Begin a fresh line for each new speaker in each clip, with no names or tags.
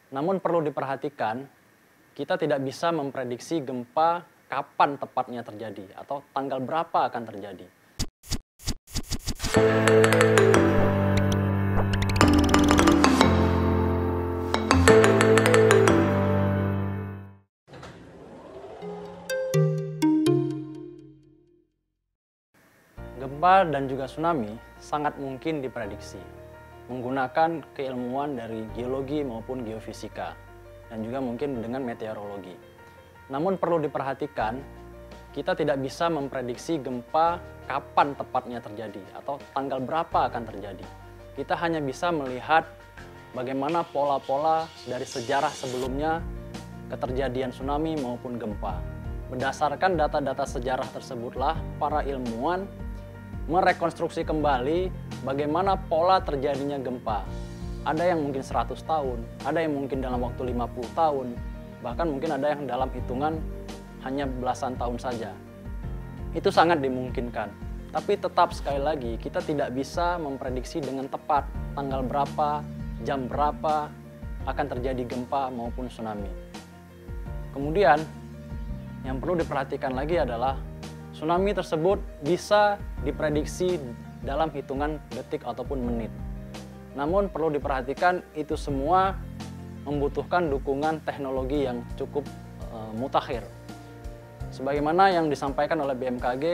Namun perlu diperhatikan, kita tidak bisa memprediksi gempa kapan tepatnya terjadi atau tanggal berapa akan terjadi. Gempa dan juga tsunami sangat mungkin diprediksi menggunakan keilmuan dari geologi maupun geofisika dan juga mungkin dengan meteorologi. Namun perlu diperhatikan, kita tidak bisa memprediksi gempa kapan tepatnya terjadi atau tanggal berapa akan terjadi. Kita hanya bisa melihat bagaimana pola-pola dari sejarah sebelumnya keterjadian tsunami maupun gempa. Berdasarkan data-data sejarah tersebutlah para ilmuwan merekonstruksi kembali bagaimana pola terjadinya gempa. Ada yang mungkin 100 tahun, ada yang mungkin dalam waktu 50 tahun, bahkan mungkin ada yang dalam hitungan hanya belasan tahun saja. Itu sangat dimungkinkan. Tapi tetap sekali lagi, kita tidak bisa memprediksi dengan tepat tanggal berapa, jam berapa akan terjadi gempa maupun tsunami. Kemudian, yang perlu diperhatikan lagi adalah tsunami tersebut bisa diprediksi dalam hitungan detik ataupun menit. Namun perlu diperhatikan itu semua membutuhkan dukungan teknologi yang cukup mutakhir. Sebagaimana yang disampaikan oleh BMKG,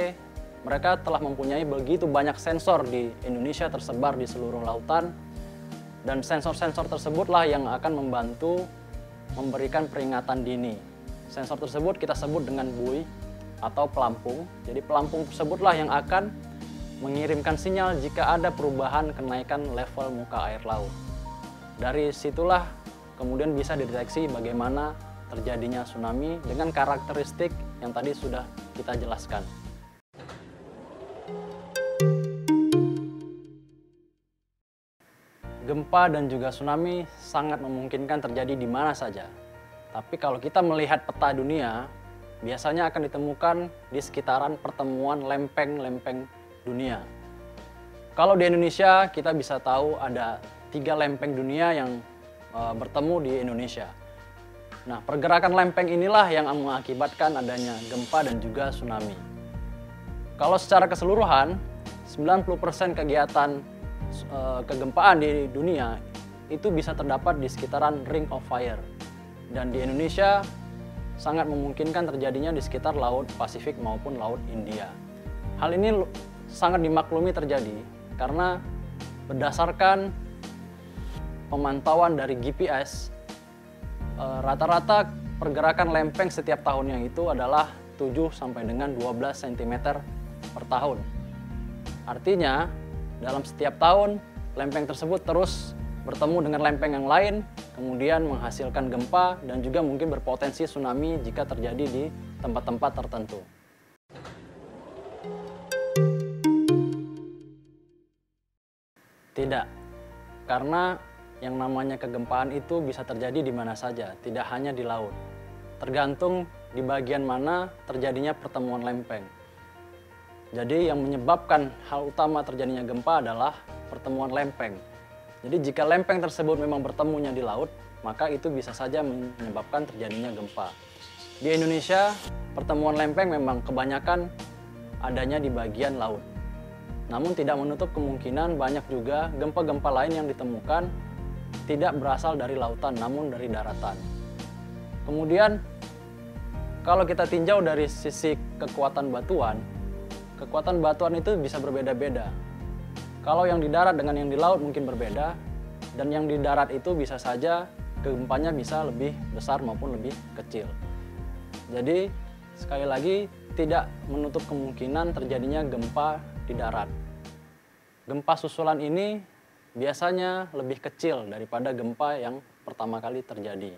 mereka telah mempunyai begitu banyak sensor di Indonesia tersebar di seluruh lautan, dan sensor-sensor tersebutlah yang akan membantu memberikan peringatan dini. Sensor tersebut kita sebut dengan buoy atau pelampung. Jadi pelampung tersebutlah yang akan mengirimkan sinyal jika ada perubahan kenaikan level muka air laut. Dari situlah kemudian bisa dideteksi bagaimana terjadinya tsunami dengan karakteristik yang tadi sudah kita jelaskan. Gempa dan juga tsunami sangat memungkinkan terjadi di mana saja. Tapi kalau kita melihat peta dunia, biasanya akan ditemukan di sekitaran pertemuan lempeng-lempeng dunia. Kalau di Indonesia, kita bisa tahu ada 3 lempeng dunia yang bertemu di Indonesia. Nah, pergerakan lempeng inilah yang mengakibatkan adanya gempa dan juga tsunami. Kalau secara keseluruhan, 90% kegiatan kegempaan di dunia itu bisa terdapat di sekitaran Ring of Fire. Dan di Indonesia, sangat memungkinkan terjadinya di sekitar Laut Pasifik maupun Laut India. Hal ini sangat dimaklumi terjadi karena berdasarkan pemantauan dari GPS, rata-rata pergerakan lempeng setiap tahunnya itu adalah 7 sampai dengan 12 cm per tahun. Artinya, dalam setiap tahun, lempeng tersebut terus bertemu dengan lempeng yang lain, kemudian menghasilkan gempa dan juga mungkin berpotensi tsunami jika terjadi di tempat-tempat tertentu. Tidak, karena yang namanya kegempaan itu bisa terjadi di mana saja, tidak hanya di laut. Tergantung di bagian mana terjadinya pertemuan lempeng. Jadi yang menyebabkan hal utama terjadinya gempa adalah pertemuan lempeng. Jadi jika lempeng tersebut memang bertemunya di laut, maka itu bisa saja menyebabkan terjadinya gempa. Di Indonesia, pertemuan lempeng memang kebanyakan adanya di bagian laut. Namun tidak menutup kemungkinan banyak juga gempa-gempa lain yang ditemukan tidak berasal dari lautan, namun dari daratan. Kemudian, kalau kita tinjau dari sisi kekuatan batuan itu bisa berbeda-beda. Kalau yang di darat dengan yang di laut mungkin berbeda, dan yang di darat itu bisa saja gempanya bisa lebih besar maupun lebih kecil. Jadi sekali lagi tidak menutup kemungkinan terjadinya gempa di darat. Gempa susulan ini biasanya lebih kecil daripada gempa yang pertama kali terjadi.